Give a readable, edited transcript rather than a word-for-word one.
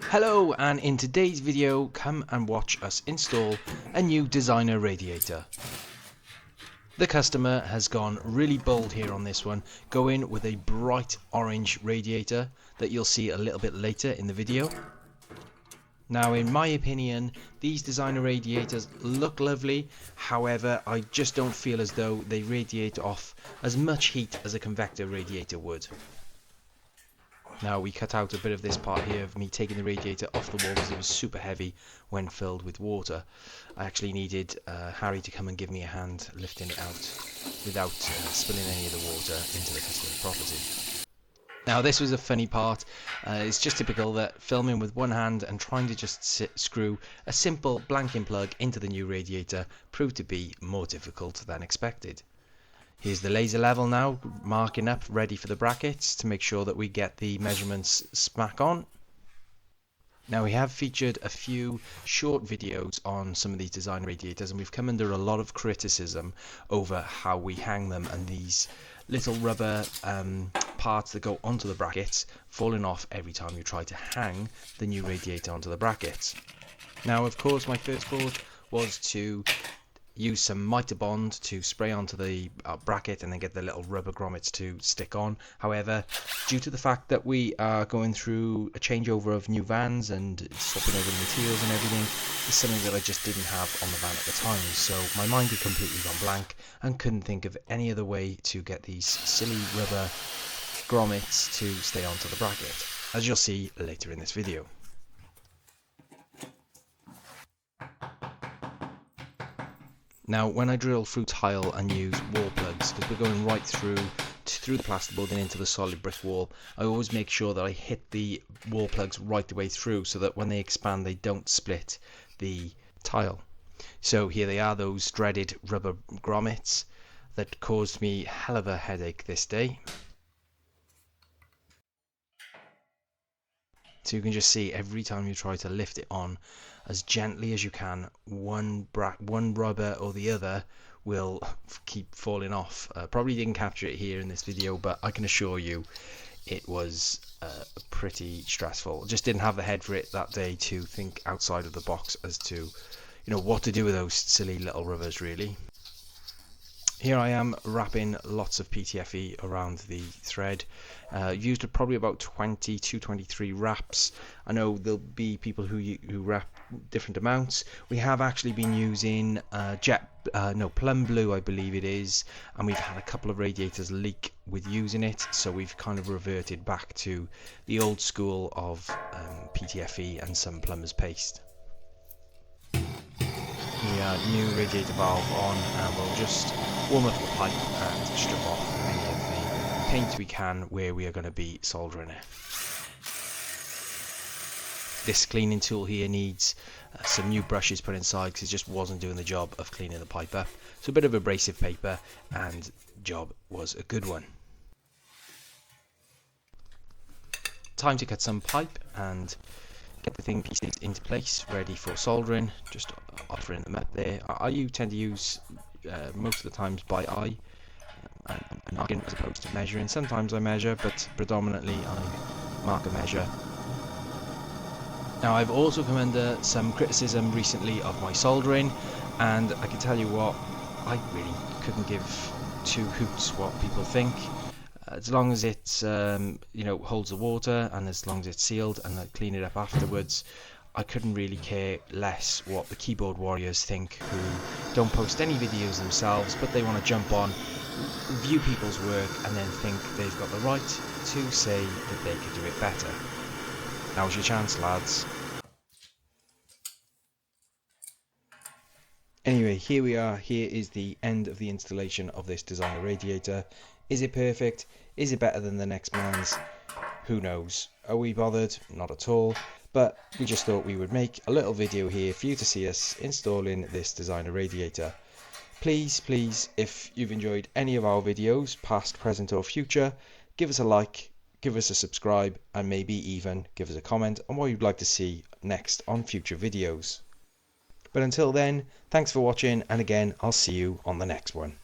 Hello, and in today's video, come and watch us install a new designer radiator. The customer has gone really bold here on this one, going with a bright orange radiator that you'll see a little bit later in the video. Now, in my opinion, these designer radiators look lovely, however, I just don't feel as though they radiate off as much heat as a convector radiator would. Now, we cut out a bit of this part here of me taking the radiator off the wall because it was super heavy when filled with water. I actually needed Harry to come and give me a hand lifting it out without spilling any of the water into the customer's property. Now, this was a funny part. It's just typical that filming with one hand and trying to just screw a simple blanking plug into the new radiator proved to be more difficult than expected. Here's the laser level now, marking up, ready for the brackets to make sure that we get the measurements smack on. Now, we have featured a few short videos on some of these design radiators, and we've come under a lot of criticism over how we hang them and these little rubber parts that go onto the brackets falling off every time you try to hang the new radiator onto the brackets. Now, of course, my first thought was to use some mitre bond to spray onto the bracket and then get the little rubber grommets to stick on. However, due to the fact that we are going through a changeover of new vans and swapping over the materials and everything, it's something that I just didn't have on the van at the time, so my mind had completely gone blank and couldn't think of any other way to get these silly rubber grommets to stay onto the bracket, as you'll see later in this video. Now, when I drill through tile and use wall plugs, because we're going right through the plasterboard and into the solid brick wall, I always make sure that I hit the wall plugs right the way through so that when they expand they don't split the tile. So here they are, those dreaded rubber grommets that caused me a hell of a headache this day. So you can just see every time you try to lift it on as gently as you can, one rubber or the other will keep falling off. Probably didn't capture it here in this video, but I can assure you it was pretty stressful. Just didn't have the head for it that day to think outside of the box as to, what to do with those silly little rubbers really. Here I am wrapping lots of PTFE around the thread. Used probably about 23 wraps. I know there'll be people who wrap different amounts. We have actually been using plum blue, I believe it is, and we've had a couple of radiators leak with using it, so we've kind of reverted back to the old school of PTFE and some plumber's paste. The new radiator valve on, and we'll just warm up the pipe and strip off any of the paint we can where we are going to be soldering it. This cleaning tool here needs some new brushes put inside because it just wasn't doing the job of cleaning the pipe up. So a bit of abrasive paper, and job was a good one. Time to cut some pipe and get the thing pieces into place, ready for soldering. Just offering them up there. I tend to use most of the times by eye and marking as opposed to measuring. Sometimes I measure, but predominantly I mark a measure. Now, I've also come under some criticism recently of my soldering, and I can tell you what, I really couldn't give two hoots what people think. As long as it holds the water, and as long as it's sealed and I clean it up afterwards, I couldn't really care less what the keyboard warriors think, who don't post any videos themselves, but they want to jump on, view people's work, and then think they've got the right to say that they could do it better. Now's your chance, lads. Anyway, here we are. Here is the end of the installation of this designer radiator. Is it perfect? Is it better than the next man's? Who knows? Are we bothered? Not at all. But we just thought we would make a little video here for you to see us installing this designer radiator. Please, if you've enjoyed any of our videos, past, present or future, give us a like, give us a subscribe, and maybe even give us a comment on what you'd like to see next on future videos. But until then, thanks for watching, and again, I'll see you on the next one.